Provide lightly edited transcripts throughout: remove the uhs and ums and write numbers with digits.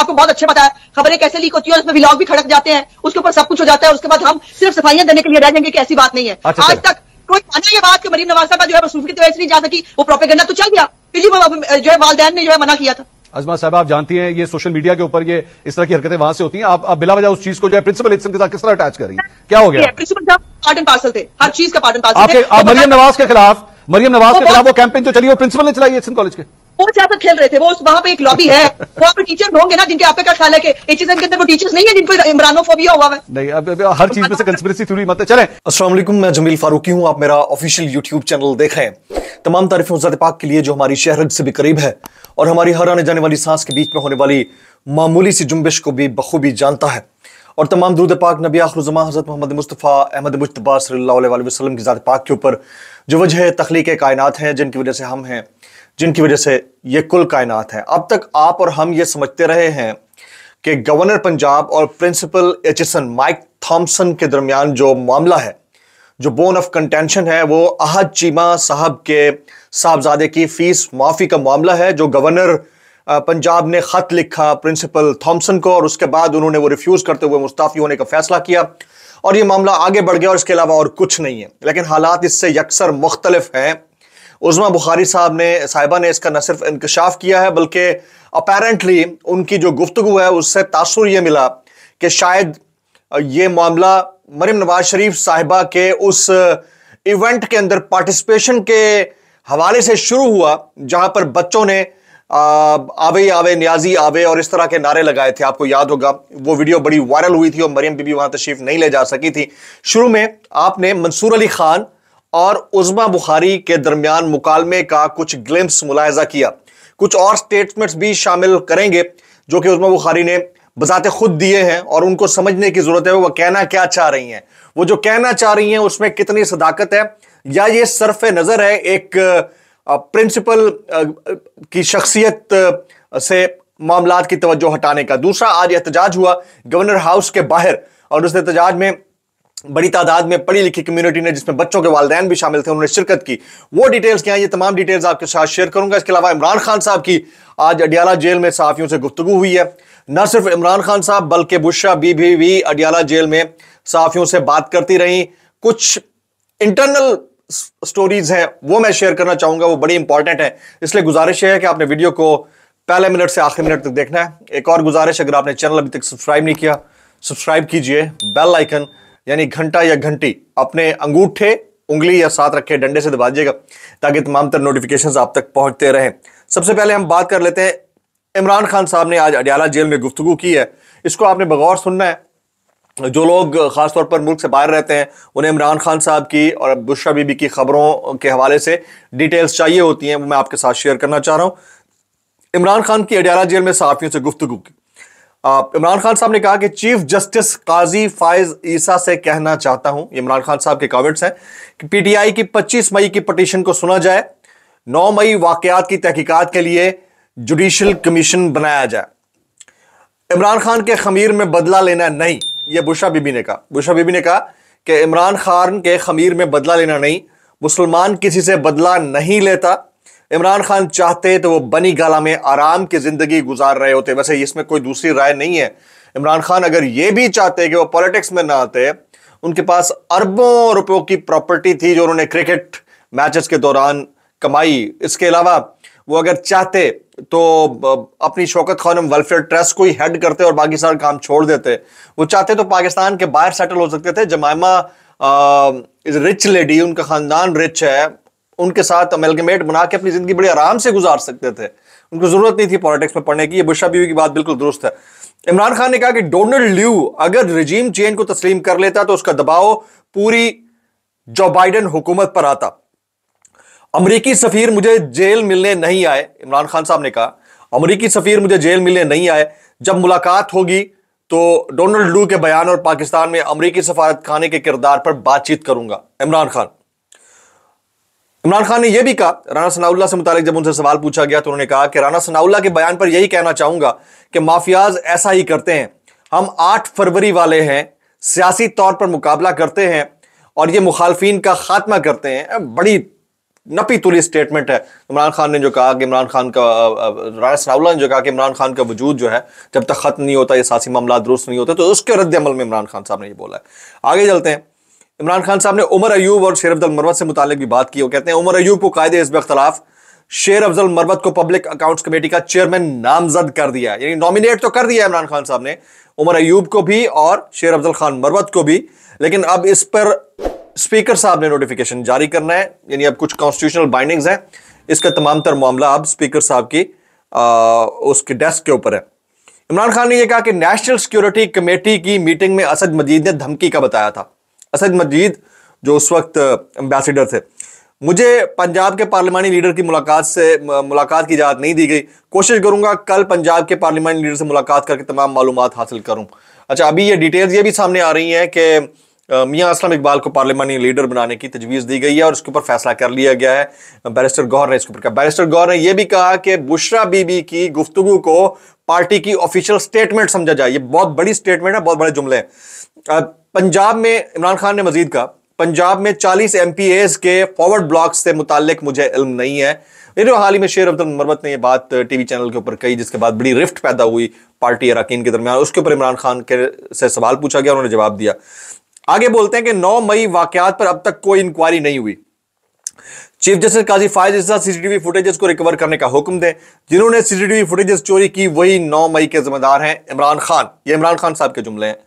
आपको बहुत अच्छे पता है खबरें कैसे लीक होती है और उसमें व्लॉग भी खड़क जाते हैं, उसके ऊपर सब कुछ हो जाता है, उसके बाद हम सिर्फ सफाइयां देने के लिए रह जाएंगे कि ऐसी बात नहीं है। आज तक कोई माना ये बात कि मरीम नवाज साहब जो है मसरूफ की वजह से नहीं जा सकी, वो प्रोपेगेंडा तो चल गया, फिर जो है वालिदैन ने जो है मना किया था। अजमा साहब, आप जानती हैं ये सोशल मीडिया के ऊपर ये इस तरह की हरकतें वहां से होती हैं, आप बिला वजह उस चीज को जो है प्रिंसिपल के साथ किस तरह अटैच कर रही हैं? क्या हो गया? प्रिंसिपल साहब पार्ट एंड पार्सल थे, हर चीज का पार्ट एंड पार्सल थे। आप मरियम नवाज के खिलाफ वो कैंपेन जो चली वो प्रिंसिपल ने चलाई एचएसएन कॉलेज के, वो सियासत खेल रहे थे, वो वहां पे एक लॉबी है, वहां पे टीचर होंगे ना जिनके, आपका क्या ख्याल है कि एचएसएन के अंदर वो टीचर्स नहीं है जिनको इमरानोफोबिया हुआ है? नहीं, अब हर चीज में से कंस्पिरेसी थ्योरी मत चलें। अस्सलाम वालेकुम, मैं जमील फारूकी हूं, आप मेरा ऑफिशियल यूट्यूब चैनल देख रहे हैं। तमाम तारीफें ज़ात पाक के लिए जो हमारी शहरत से भी करीब है और हमारी हर आने जाने वाली सांस के बीच में होने वाली मामूली सी जुम्बिश को भी बखूबी जानता है। और तमाम दुरूद पाक नबी आखिरुज़्ज़मान हज़रत मोहम्मद मुस्तफ़ा अहमद मुज्तबा सल्लल्लाहु अलैहि वसल्लम की ज़ात पाक के ऊपर जो वजह तख्लीक़ कायनात है, जिनकी वजह से हम हैं, जिनकी वजह से ये कुल कायनात है। अब तक आप और हम ये समझते रहे हैं कि गवर्नर पंजाब और प्रिंसिपल एचएसएन माइक थॉम्सन के दरमियान जो मामला है, जो बोन ऑफ कंटेंशन है, वो अहद चीमा साहब के साहबजादे की फीस माफी का मामला है, जो गवर्नर पंजाब ने खत लिखा प्रिंसिपल थॉम्सन को और उसके बाद उन्होंने वो रिफ्यूज करते हुए मुस्ताफी होने का फैसला किया और ये मामला आगे बढ़ गया और इसके अलावा और कुछ नहीं है। लेकिन हालात इससे यकसर मुख्तलिफ हैं। उज़्मा बुखारी साहिबा ने इसका न सिर्फ इंकशाफ किया है बल्कि अपेरेंटली उनकी जो गुफ्तगू है उससे तासुर यह मिला कि शायद ये मामला मरियम नवाज शरीफ साहिबा के उस इवेंट के अंदर पार्टिसिपेशन के हवाले से शुरू हुआ जहां पर बच्चों ने आवे आवे न्याजी आवे और इस तरह के नारे लगाए थे। आपको याद होगा वो वीडियो बड़ी वायरल हुई थी और मरियम बीबी वहां तशरीफ नहीं ले जा सकी थी। शुरू में आपने मंसूर अली खान और उज़्मा बुखारी के दरमियान मुकालमे का कुछ ग्लिम्स मुलाहिजा किया, कुछ और स्टेटमेंट्स भी शामिल करेंगे जो कि उज़्मा बुखारी ने बजाते खुद दिए हैं और उनको समझने की जरूरत है वो कहना क्या चाह रही हैं, वो जो कहना चाह रही हैं उसमें कितनी सदाकत है, या ये सरफ नजर है एक प्रिंसिपल की शख्सियत से मामलात की तवज्जो हटाने का। दूसरा, आज एहतजाज हुआ गवर्नर हाउस के बाहर और उस एहतजाज में बड़ी तादाद में पढ़ी लिखी कम्युनिटी ने, जिसमें बच्चों के वालिदैन भी शामिल थे, उन्होंने शिरकत की। वो डिटेल्स क्या है, ये तमाम डिटेल्स आपके साथ शेयर करूंगा। इसके अलावा इमरान खान साहब की आज अडियाला जेल में सहाफियों से गुफ्तगू हुई है। न सिर्फ इमरान खान साहब बल्कि बुशरा बीबी भी अडियाला जेल में सहाफियों से बात करती रही। कुछ इंटरनल स्टोरीज हैं वो मैं शेयर करना चाहूंगा, वो बड़ी इंपॉर्टेंट है, इसलिए गुजारिश है कि आपने वीडियो को पहले मिनट से आखिरी मिनट तक देखना है। एक और गुजारिश, अगर आपने चैनल अभी तक सब्सक्राइब नहीं किया, सब्सक्राइब कीजिए, बेल आइकन यानी घंटा या घंटी अपने अंगूठे, उंगली या साथ रखे डंडे से दबा दीजिएगा ताकि तमाम तर नोटिफिकेशंस आप तक पहुंचते रहें। सबसे पहले हम बात कर लेते हैं, इमरान खान साहब ने आज अडियाला जेल में गुफ्तगू की है, इसको आपने बगौर सुनना है। जो लोग खासतौर पर मुल्क से बाहर रहते हैं उन्हें इमरान खान साहब की और बुशरा बीबी की खबरों के हवाले से डिटेल्स चाहिए होती हैं, वो मैं आपके साथ शेयर करना चाह रहा हूं। इमरान खान की अडियाला जेल में सहाफियों से गुफ्तगू की। इमरान खान साहब ने कहा कि चीफ जस्टिस काजी फायज ईसा से कहना चाहता हूं, इमरान खान साहब के कमेंट्स हैं, कि पीटीआई की 25 मई की पटिशन को सुना जाए, 9 मई वाकयात की तहकीकात के लिए जुडिशल कमीशन बनाया जाए। इमरान खान के खमीर में बदला लेना नहीं, यह बुशरा बीबी ने कहा। बुशरा बीबी ने कहा कि इमरान खान के खमीर में बदला लेना नहीं, मुसलमान किसी से बदला नहीं लेता। इमरान खान चाहते तो वो बनी गाला में आराम की जिंदगी गुजार रहे होते। वैसे इसमें कोई दूसरी राय नहीं है। इमरान खान अगर ये भी चाहते कि वो पॉलिटिक्स में ना आते, उनके पास अरबों रुपयों की प्रॉपर्टी थी जो उन्होंने क्रिकेट मैचेस के दौरान कमाई। इसके अलावा वो अगर चाहते तो अपनी शौकत खानम वेलफेयर ट्रस्ट को ही हेड करते और बाकी सारे काम छोड़ देते। वो चाहते तो पाकिस्तान के बाहर सेटल हो सकते थे। जमाइमा इज रिच लेडी, उनका खानदान रिच है, उनके साथ अमेलगमेट बना के अपनी जिंदगी बड़े आराम से गुजार सकते थे, उनको जरूरत नहीं थी पॉलिटिक्स में पढ़ने की। ये बुशरा बीवी की बात बिल्कुल दुरुस्त है। इमरान खान ने कहा कि डोनाल्ड ल्यू अगर रिजीम चेंज को तस्लीम कर लेता तो उसका दबाव पूरी जो बाइडेन हुकूमत पर आता। अमरीकी सफीर मुझे जेल मिलने नहीं आए, इमरान खान साहब ने कहा अमरीकी सफीर मुझे जेल मिलने नहीं आए, जब मुलाकात होगी तो डोनाल्ड ल्यू के बयान और पाकिस्तान में अमरीकी सफारत खाने के किरदार पर बातचीत करूंगा। इमरान खान ने यह भी कहा, राना सनाउल्लाह से मुतालिक जब उनसे सवाल पूछा गया तो उन्होंने कहा कि राना सनाउल्लाह के बयान पर यही कहना चाहूंगा कि माफियाज ऐसा ही करते हैं। हम 8 फरवरी वाले हैं, सियासी तौर पर मुकाबला करते हैं और ये मुखालफीन का खात्मा करते हैं। बड़ी नपी तुली स्टेटमेंट है इमरान खान ने जो कहा कि इमरान खान का राना सनाउल्लाह ने जो कहा कि इमरान खान का वजूद जो है जब तक खत्म नहीं होता, ये सियासी मामला दुरुस्त नहीं होते, तो उसके रद्द अमल में इमरान खान साहब ने ये बोला है। आगे चलते हैं। इमरान खान साहब ने उमर अयूब और शेर अफजल मरवत से मुतालिक भी बात की। वो कहते हैं उमर अयूब को कायदे हिज़्ब इख्तिलाफ, शेर अफजल मरवत को पब्लिक अकाउंट्स कमेटी का चेयरमैन नामजद कर दिया, यानी नॉमिनेट तो कर दिया इमरान खान साहब ने उमर अयूब को भी और शेर अफजल खान मरवत को भी, लेकिन अब इस पर स्पीकर साहब ने नोटिफिकेशन जारी करना है, यानी अब कुछ कॉन्स्टिट्यूशनल बाइंडिंग्स हैं, इसका तमाम तर मामला अब स्पीकर साहब की उसके डेस्क के ऊपर है। इमरान खान ने यह कहा कि नेशनल सिक्योरिटी कमेटी की मीटिंग में असद मजीद ने धमकी का बताया था। असद मजीद जो उस वक्त एम्बेसडर थे, मुझे पंजाब के पार्लिमानी लीडर की मुलाकात की इजाजत नहीं दी गई, कोशिश करूंगा कल पंजाब के पार्लिमानी लीडर से मुलाकात करके तमाम मालूमात हासिल करूं। अच्छा, अभी ये डिटेल्स ये भी सामने आ रही हैं कि मियां असलम इकबाल को पार्लिमानी लीडर बनाने की तजवीज़ दी गई है और उसके ऊपर फैसला कर लिया गया है। बैरिस्टर गौहर ने इसके ऊपर कहा। बैरिस्टर गौहर ने यह भी कहा कि बुशरा बीबी की गुफ्तगू को पार्टी की ऑफिशियल स्टेटमेंट समझा जाए। ये बहुत बड़ी स्टेटमेंट है, बहुत बड़े जुमले हैं। पंजाब में इमरान खान ने मजीद कहा, पंजाब में 40 MPAs के फॉरवर्ड ब्लॉक्स से मुताल्लिक मुझे इल्म नहीं है। ये जो हाल ही में शेर अफजल मरवत ने ये बात टीवी चैनल के ऊपर कही, जिसके बाद बड़ी रिफ्ट पैदा हुई पार्टी अरकान के दरमियान, उसके ऊपर इमरान खान के से सवाल पूछा गया, उन्होंने जवाब दिया। आगे बोलते हैं कि 9 मई वाकयात पर अब तक कोई इंक्वायरी नहीं हुई। चीफ जस्टिस काजी फायज इज्जा सीसीटीवी फुटेजेस को रिकवर करने का हुक्म दें। जिन्होंने सीसीटीवी फुटेजेस चोरी की वही 9 मई के जिम्मेदार हैं इमरान खान। ये इमरान खान साहब के जुमले हैं।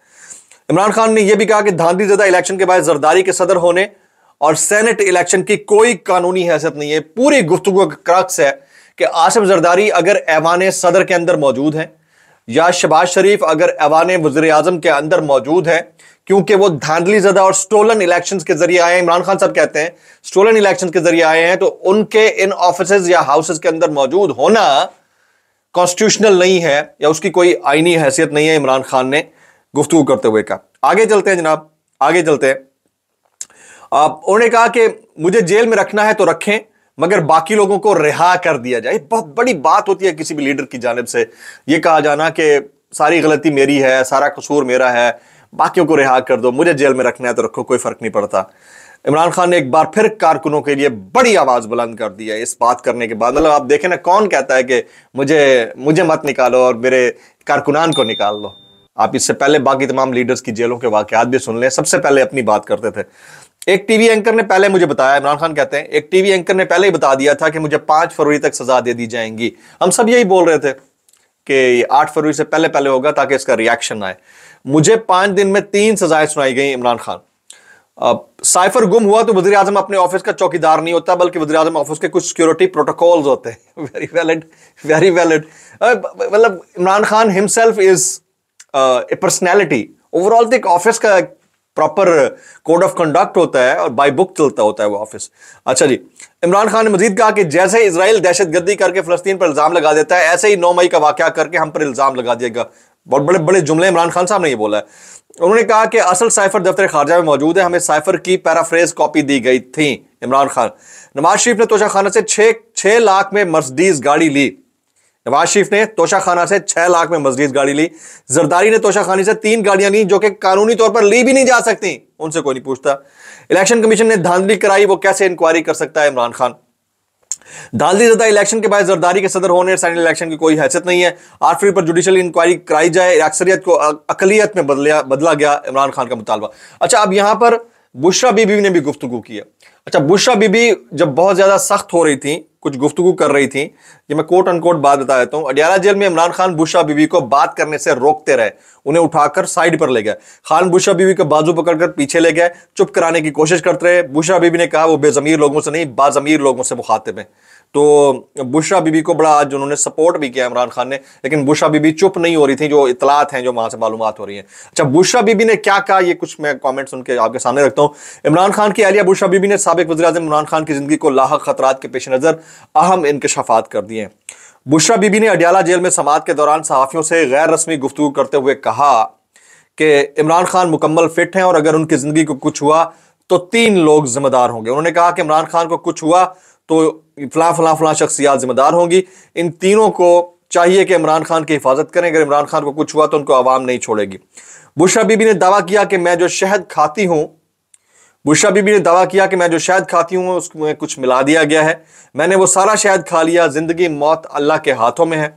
इमरान खान ने यह भी कहा कि धांधलीज़दा इलेक्शन के बाद जरदारी के सदर होने और सेनेट इलेक्शन की कोई कानूनी हैसियत नहीं है। पूरी गुफ्तगू का क्रक्स है कि आसिफ जरदारी अगर ऐवान सदर के अंदर मौजूद हैं या शहबाज शरीफ अगर ऐवान वज़ीर आज़म के अंदर मौजूद है, क्योंकि वो धांधलीज़दा और स्टोलन इलेक्शंस के जरिए आए हैं। इमरान खान साहब कहते हैं स्टोलन इलेक्शन के जरिए आए हैं, तो उनके इन ऑफिसेज या हाउसेज के अंदर मौजूद होना कॉन्स्टिट्यूशनल नहीं है या उसकी कोई आईनी हैसियत नहीं है। इमरान खान ने गुफ्तगू करते हुए कहा। आगे चलते हैं जनाब, आगे चलते हैं। उन्होंने कहा कि मुझे जेल में रखना है तो रखें, मगर बाकी लोगों को रिहा कर दिया जाए। बहुत बड़ी बात होती है किसी भी लीडर की जानिब से यह कहा जाना कि सारी गलती मेरी है, सारा कसूर मेरा है, बाकियों को रिहा कर दो, मुझे जेल में रखना है तो रखो, कोई फर्क नहीं पड़ता। इमरान खान ने एक बार फिर कारकुनों के लिए बड़ी आवाज बुलंद कर दी है इस बात करने के बाद। मतलब आप देखें ना, कौन कहता है कि मुझे मत निकालो और मेरे कारकुनान को निकाल लो। आप इससे पहले बाकी तमाम लीडर्स की जेलों के वाकयात भी सुन लें, सबसे पहले अपनी बात करते थे। एक टीवी एंकर ने पहले मुझे बताया, इमरान खान कहते हैं एक टीवी एंकर ने पहले ही बता दिया था कि मुझे 5 फरवरी तक सजा दे दी जाएंगी। हम सब यही बोल रहे थे कि 8 फरवरी से पहले पहले होगा ताकि इसका रिएक्शन आए। मुझे 5 दिन में 3 सजाएं सुनाई गई। इमरान खान, साइफर गुम हुआ तो वज़ीर आज़म अपने ऑफिस का चौकीदार नहीं होता, बल्कि वज़ीर आज़म ऑफिस के कुछ सिक्योरिटी प्रोटोकॉल्स होते हैं। Very valid, very valid. मतलब Imran Khan himself is a personality. Overall तो एक ऑफिस का प्रॉपर कोड ऑफ कंडक्ट होता है और बाय बुक चलता होता है वो ऑफिस। अच्छा जी, इमरान खान ने मजीद कहा कि जैसे इजराइल दहशतगर्दी करके फलस्तीन पर इल्जाम लगा देता है, ऐसे ही 9 मई का वाकया करके हम पर इल्जाम लगा देगा। बहुत बड़े बड़े जुमले इमरान खान साहब ने ये बोला है। उन्होंने कहा कि असल साइफर दफ्तर खारजा में मौजूद है, हमें साइफर की पैराफ्रेज कॉपी दी गई थी। इमरान खान, नवाज शरीफ ने तोशाखाना से 6 लाख में मर्सिडीज गाड़ी ली। नवाज शरीफ ने तोशाखाना से 6 लाख में मर्सिडीज गाड़ी ली। जरदारी ने तोशाखानी से 3 गाड़ियां ली जो कि कानूनी तौर पर ली भी नहीं जा सकती, उनसे कोई नहीं पूछता। इलेक्शन कमीशन ने धांधली कराई, वो कैसे इंक्वायरी कर सकता है इमरान खान। धांधलीज़दा इलेक्शन के बाद जरदारी के सदर होने सेनेट इलेक्शन की कोई हैसियत नहीं है। 8 फरवरी पर जुडिशल इंक्वायरी कराई जाए, अक्सरियत को अकलियत में बदला गया, इमरान खान का मुतालबा। अच्छा, अब यहां पर बुशरा बीबी ने भी गुफ्तगू की है। अच्छा, बुशरा बीबी जब बहुत ज्यादा सख्त हो रही थी, कुछ गुफ्तगू कर रही थी, ये मैं कोट अनकोट बात बता देता हूं। अडियाला जेल में इमरान खान बुशरा बीबी को बात करने से रोकते रहे, उन्हें उठाकर साइड पर ले गए। खान बुशरा बीबी का बाजू पकड़कर पीछे ले गए, चुप कराने की कोशिश करते रहे। बुशरा बीबी ने कहा वो बेजमीर लोगों से नहीं, बाजमीर लोगों से मुखातिब है। तो बुशरा बीबी को बड़ा आज उन्होंने सपोर्ट भी किया इमरान खान ने, लेकिन बुशरा बीबी चुप नहीं हो रही थी, जो इतलात हैं जो वहां से मालूमात हो रही हैं। अच्छा, बुशरा बीबी ने क्या कहा, ये कुछ मैं कमेंट सुन के आपके सामने रखता हूं। इमरान खान की अहलिया बुशरा बीबी ने साबिक वज़ीर आज़म इमरान खान की जिंदगी को लाहक खतरात के पेश नजर अहम इंकशाफात कर दिए हैं। बुशरा बीबी ने अडियाला जेल में समाअत के दौरान सहाफियों से गैर रस्मी गुफ्तगू करते हुए कहा कि इमरान खान मुकम्मल फिट हैं और अगर उनकी जिंदगी को कुछ हुआ तो 3 लोग जिम्मेदार होंगे। उन्होंने कहा कि इमरान खान को कुछ हुआ तो फलां शख्सियात जिम्मेदार होंगी। इन तीनों को चाहिए कि इमरान खान की हिफाजत करें, अगर इमरान खान को कुछ हुआ तो उनको आवाम नहीं छोड़ेगी। बुशरा बीबी ने दावा किया कि मैं जो शहद खाती हूं बुशरा बीबी ने दावा किया कि मैं जो शहद खाती हूँ उसमें कुछ मिला दिया गया है, मैंने वो सारा शहद खा लिया, जिंदगी मौत अल्लाह के हाथों में है,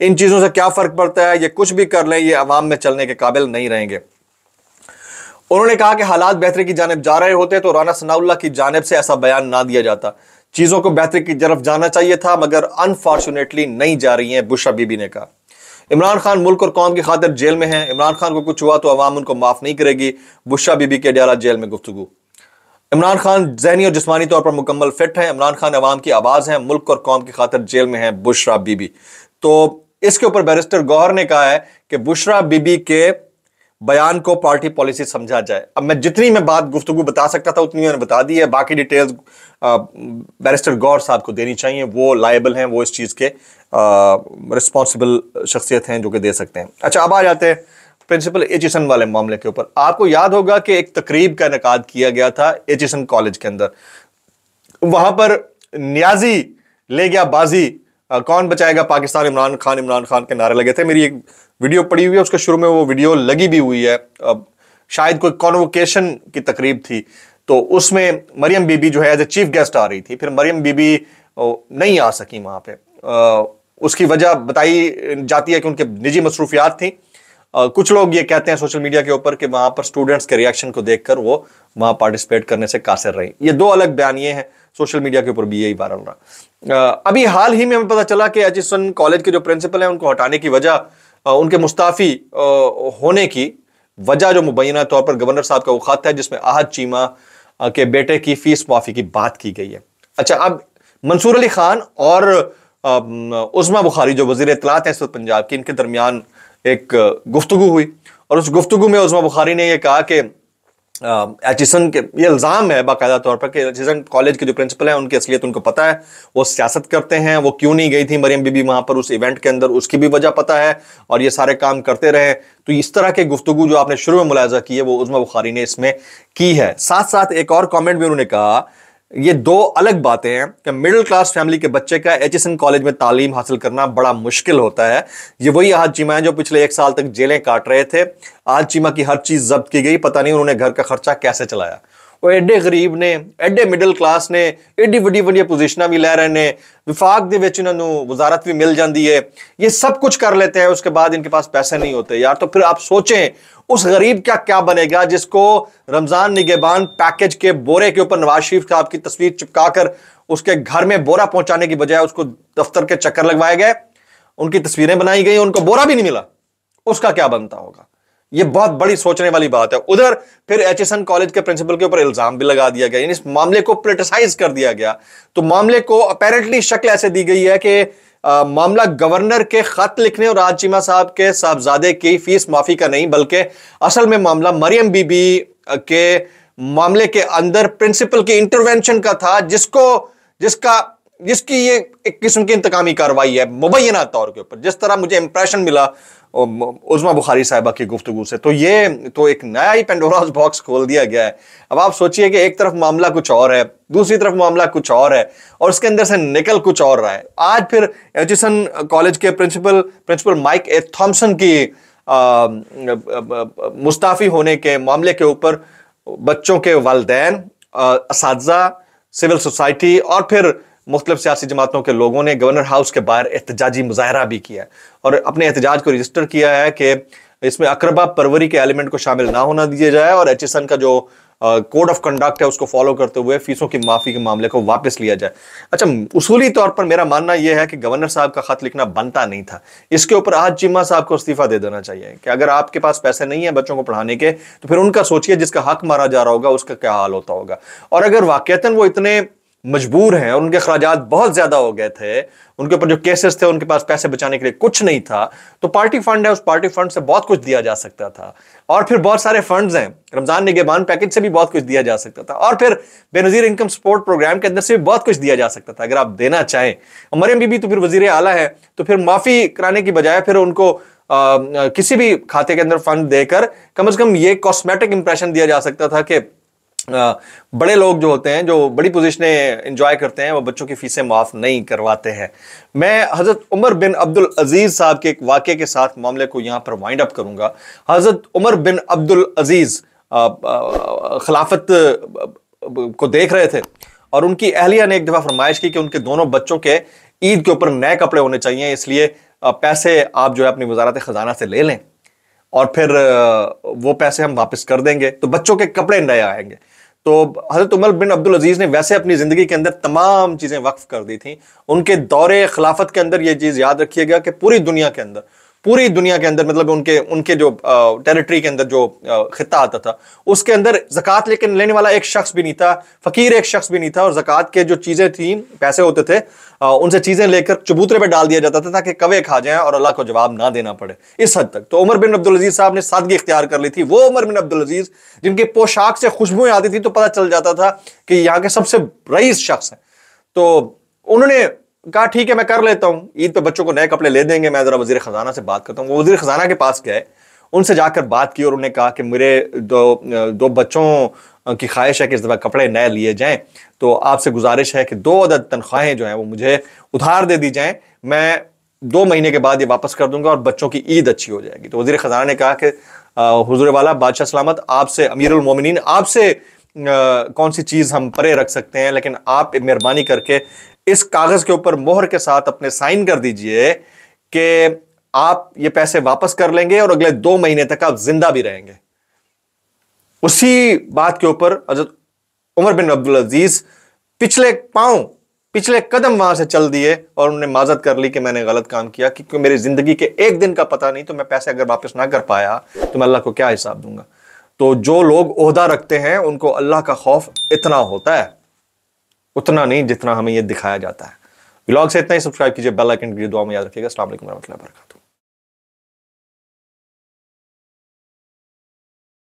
इन चीजों से क्या फर्क पड़ता है, ये कुछ भी कर लें, ये अवाम में चलने के काबिल नहीं रहेंगे। उन्होंने कहा कि हालात बेहतरी की जानिब जा रहे होते तो राना सनाउल्लाह की जानिब से ऐसा बयान ना दिया जाता, चीजों को बेहतरी की तरफ जाना चाहिए था, मगर अनफॉर्चुनेटली नहीं जा रही हैं, बुशरा बीबी ने कहा। इमरान खान मुल्क और कौम की खातिर जेल में हैं, इमरान खान को कुछ हुआ तो अवाम उनको माफ नहीं करेगी, बुशरा बीबी के अडयाला जेल में गुफ्तगू। इमरान खान जहनी और जिस्मानी तौर पर मुकम्मल फिट हैं, इमरान खान अवाम की आवाज है, मुल्क और कौम की खातिर जेल में है बुशरा बीबी। तो इसके ऊपर बैरिस्टर गौहर ने कहा है कि बुशरा बीबी के बयान को पार्टी पॉलिसी समझा जाए। अब मैं जितनी मैं बात गुफ्तगू बता सकता था उतनी मैंने बता दी है, बाकी डिटेल्स बैरिस्टर गौहर साहब को देनी चाहिए, वो लायबल हैं, वो इस चीज के रिस्पॉन्सिबल शख्सियत हैं जो कि दे सकते हैं। अच्छा, अब आ जाते हैं प्रिंसिपल एचिसन वाले मामले के ऊपर। आपको याद होगा कि एक तकरीब का इनेकाद किया गया था एचिसन कॉलेज के अंदर, वहां पर नियाजी ले गया बाजी, कौन बचाएगा पाकिस्तान, इमरान खान के नारे लगे थे। मेरी एक वीडियो पड़ी हुई है, उसके शुरू में वो वीडियो लगी भी हुई है, शायद कोई कॉन्वोकेशन की तकरीब थी, तो उसमें मरियम बीबी जो है एज ए चीफ गेस्ट आ रही थी, फिर मरियम बीबी नहीं आ सकी वहां पे। उसकी वजह बताई जाती है कि उनके निजी मसरूफियात थी। कुछ लोग ये कहते हैं सोशल मीडिया के ऊपर कि वहां पर स्टूडेंट्स के रिएक्शन को देखकर वो वहां पार्टिसिपेट करने से कासिर रही। ये दो अलग बयानिए हैं, सोशल मीडिया के ऊपर भी यही वायरल रहा। अभी हाल ही में हमें पता चला कि एचिसन कॉलेज के जो प्रिंसिपल हैं उनको हटाने की वजह, उनके मुस्ताफी होने की वजह जो मुबैना तौर पर गवर्नर साहब का वो खत है जिसमें आहद चीमा के बेटे की फीस माफी की बात की गई है। अच्छा, अब मंसूर अली खान और उस्मा बुखारी जो वजीर इत्तलात हैं इस वक्त पंजाब की, इनके दरमियान एक गुफ्तगू हुई और उस गुफ्तगू में उस्मा बुखारी ने यह कहा कि एचिसन के ये इल्जाम है बाकायदा तौर पर कि एचिसन कॉलेज के जो प्रिंसिपल हैं उनकी असलियत उनको पता है, वो सियासत करते हैं, वो क्यों नहीं गई थी मरियम बीबी वहां पर उस इवेंट के अंदर, उसकी भी वजह पता है और ये सारे काम करते रहे। तो इस तरह के गुफ्तगू जो आपने शुरू में मुलाजा की है वो उस्मा बुखारी ने इसमें की है। साथ साथ एक और कॉमेंट भी उन्होंने कहा, ये दो अलग बातें हैं कि मिडिल क्लास फैमिली के बच्चे का एचिसन कॉलेज में तालीम हासिल करना बड़ा मुश्किल होता है। ये वही आहद चीमा है जो पिछले 1 साल तक जेलें काट रहे थे। आहद चीमा की हर चीज जब्त की गई, पता नहीं उन्होंने घर का खर्चा कैसे चलाया। वो एडे गरीब ने, एडे मिडिल क्लास ने, एडी वड्डी वड्डी पोजीशनां भी ले रहे ने, विफाक दे विच इन्हां नूं वजारत भी मिल जाती है, ये सब कुछ कर लेते हैं, उसके बाद इनके पास पैसे नहीं होते यार। तो फिर आप सोचें उस गरीब का क्या बनेगा जिसको रमजान निगहबान पैकेज के बोरे के ऊपर नवाज शरीफ साहब की तस्वीर चिपकाकर उसके घर में बोरा पहुंचाने की बजाय उसको दफ्तर के चक्कर लगवाए गए, उनकी तस्वीरें बनाई गई, उनको बोरा भी नहीं मिला, उसका क्या बनता होगा। ये बहुत बड़ी सोचने वाली बात है। उधर फिर एचिसन कॉलेज के प्रिंसिपल के ऊपर इल्जाम भी लगा दिया गया, इस मामले को पोलिटिसाइज कर दिया गया। तो मामले को अपेरेंटली शक्ल ऐसे दी गई है कि मामला गवर्नर के खत लिखने और आहद चीमा साहब के साहबजादे की फीस माफी का नहीं, बल्कि असल में मामला मरियम बीबी के मामले के अंदर प्रिंसिपल की इंटरवेंशन का था, जिसकी ये एक किस्म की इंतकामी कार्रवाई है मुबैना तौर के ऊपर, जिस तरह मुझे इंप्रेशन मिला उस्मा बुखारी साहिबा की गुफ्तगू से। तो ये तो एक नया ही पेंडोरास बॉक्स खोल दिया गया है। अब आप सोचिए कि एक तरफ मामला कुछ और है, दूसरी तरफ मामला कुछ और है और उसके अंदर से निकल कुछ और रहा है। आज फिर एचिसन कॉलेज के प्रिंसिपल माइक ए थॉम्सन की मुस्ताफी होने के मामले के ऊपर बच्चों के वालिदैन, असातिज़ा, सिविल सोसाइटी और फिर मुख्तलिफ सियासी जमातों के लोगों ने गवर्नर हाउस के बाहर एहतजाजी मुजाहरा भी किया और अपने एहतजाज को रजिस्टर किया है कि इसमें अकरबा परवरी के एलिमेंट को शामिल ना होना दिया जाए और एचिसन का जो कोड ऑफ कंडक्ट है उसको फॉलो करते हुए फीसों की माफी के मामले को वापस लिया जाए। अच्छा, उसूली तौर पर मेरा मानना यह है कि गवर्नर साहब का खत लिखना बनता नहीं था, इसके ऊपर आहद चीमा साहब को इस्तीफा दे देना चाहिए कि अगर आपके पास पैसे नहीं है बच्चों को पढ़ाने के तो फिर उनका सोचिए, जिसका हक मारा जा रहा होगा उसका क्या हाल होता होगा। और अगर वाकईतन वो इतने मजबूर हैं और उनके खर्चात बहुत ज्यादा हो गए थे, उनके ऊपर जो केसेस थे उनके पास पैसे बचाने के लिए कुछ नहीं था, तो पार्टी फंड है, उस पार्टी फंड से बहुत कुछ दिया जा सकता था। और फिर बहुत सारे फंड्स हैं, रमजान निगहबान पैकेज से भी बहुत कुछ दिया जा सकता था और फिर बेनजीर इनकम सपोर्ट प्रोग्राम के अंदर से भी बहुत कुछ दिया जा सकता था अगर आप देना चाहें। मरियम बीबी तो फिर वजीर आला है, तो फिर माफी कराने की बजाय फिर उनको किसी भी खाते के अंदर फंड देकर कम से कम ये कॉस्मेटिक इंप्रेशन दिया जा सकता था कि बड़े लोग जो होते हैं, जो बड़ी पोजीशनें एंजॉय करते हैं, वो बच्चों की फीसें माफ नहीं करवाते हैं। मैं हजरत उमर बिन अब्दुल अजीज साहब के एक वाक़े के साथ मामले को यहां पर वाइंड अप करूंगा। हजरत उमर बिन अब्दुल अजीज खिलाफत को देख रहे थे और उनकी अहलिया ने एक दफा फरमाइश की कि उनके दोनों बच्चों के ईद के ऊपर नए कपड़े होने चाहिए, इसलिए पैसे आप जो है अपनी वजारत खजाना से ले लें और फिर वो पैसे हम वापस कर देंगे तो बच्चों के कपड़े नए आएंगे। तो हजरत उमर बिन अब्दुल अजीज ने वैसे अपनी जिंदगी के अंदर तमाम चीजें वक्फ कर दी थी। उनके दौरे खिलाफत के अंदर यह चीज याद रखिएगा कि पूरी दुनिया के अंदर मतलब उनके जो टेरिटरी के अंदर जो खिता आता था उसके अंदर ज़कात लेकिन लेने वाला एक शख्स भी नहीं था, फकीर एक शख्स भी नहीं था, और ज़कात के जो चीजें थी, पैसे होते थे, उनसे चीजें लेकर चबूतरे पे डाल दिया जाता था ताकि कवे खा जाएं और अल्लाह को जवाब ना देना पड़े, इस हद तक। तो उमर बिन अब्दुल अजीज साहब ने सादगी इख्तियार कर ली थी। वो उमर बिन अब्दुल अजीज जिनकी पोशाक से खुशबुएं आती थी तो पता चल जाता था कि यहाँ के सबसे रईस शख्स हैं। तो उन्होंने कहा ठीक है मैं कर लेता हूं, ईद पे बच्चों को नए कपड़े ले देंगे, मैं जरा वजीर खजाना से बात करता हूं। वो वजीर खजाना के पास गए, उनसे जाकर बात की और उन्होंने कहा कि मेरे दो बच्चों की ख्वाहिश है कि इस दफा कपड़े नए लिए जाएं, तो आपसे गुजारिश है कि 2 अदद तनख्वाहें जो हैं वो मुझे उधार दे दी जाएं, मैं 2 महीने के बाद ये वापस कर दूंगा और बच्चों की ईद अच्छी हो जाएगी। तो वजीर खजाना ने कहा कि हुजूर वाला बादशाह सलामत, आपसे अमीरुल मोमिनीन, आपसे कौन सी चीज हम परे रख सकते हैं, लेकिन आप मेहरबानी करके इस कागज के ऊपर मोहर के साथ अपने साइन कर दीजिए कि आप ये पैसे वापस कर लेंगे और अगले 2 महीने तक आप जिंदा भी रहेंगे। उसी बात के ऊपर हजरत उमर बिन अब्दुल अजीज पिछले कदम वहां से चल दिए और उन्होंने माजत कर ली कि मैंने गलत काम किया, क्योंकि मेरी जिंदगी के एक दिन का पता नहीं, तो मैं पैसे अगर वापस ना कर पाया तो मैं अल्लाह को क्या हिसाब दूंगा। तो जो लोग ओहदा रखते हैं उनको अल्लाह का खौफ इतना होता है, उतना नहीं जितना हमें यह दिखाया जाता है। व्लॉग से इतना ही। सब्सक्राइब कीजिए, बेल आइकन कीजिए, दुआ में याद रखिएगा। अस्सलाम वालेकुम रहमतुल्लाहि व बरकातहू।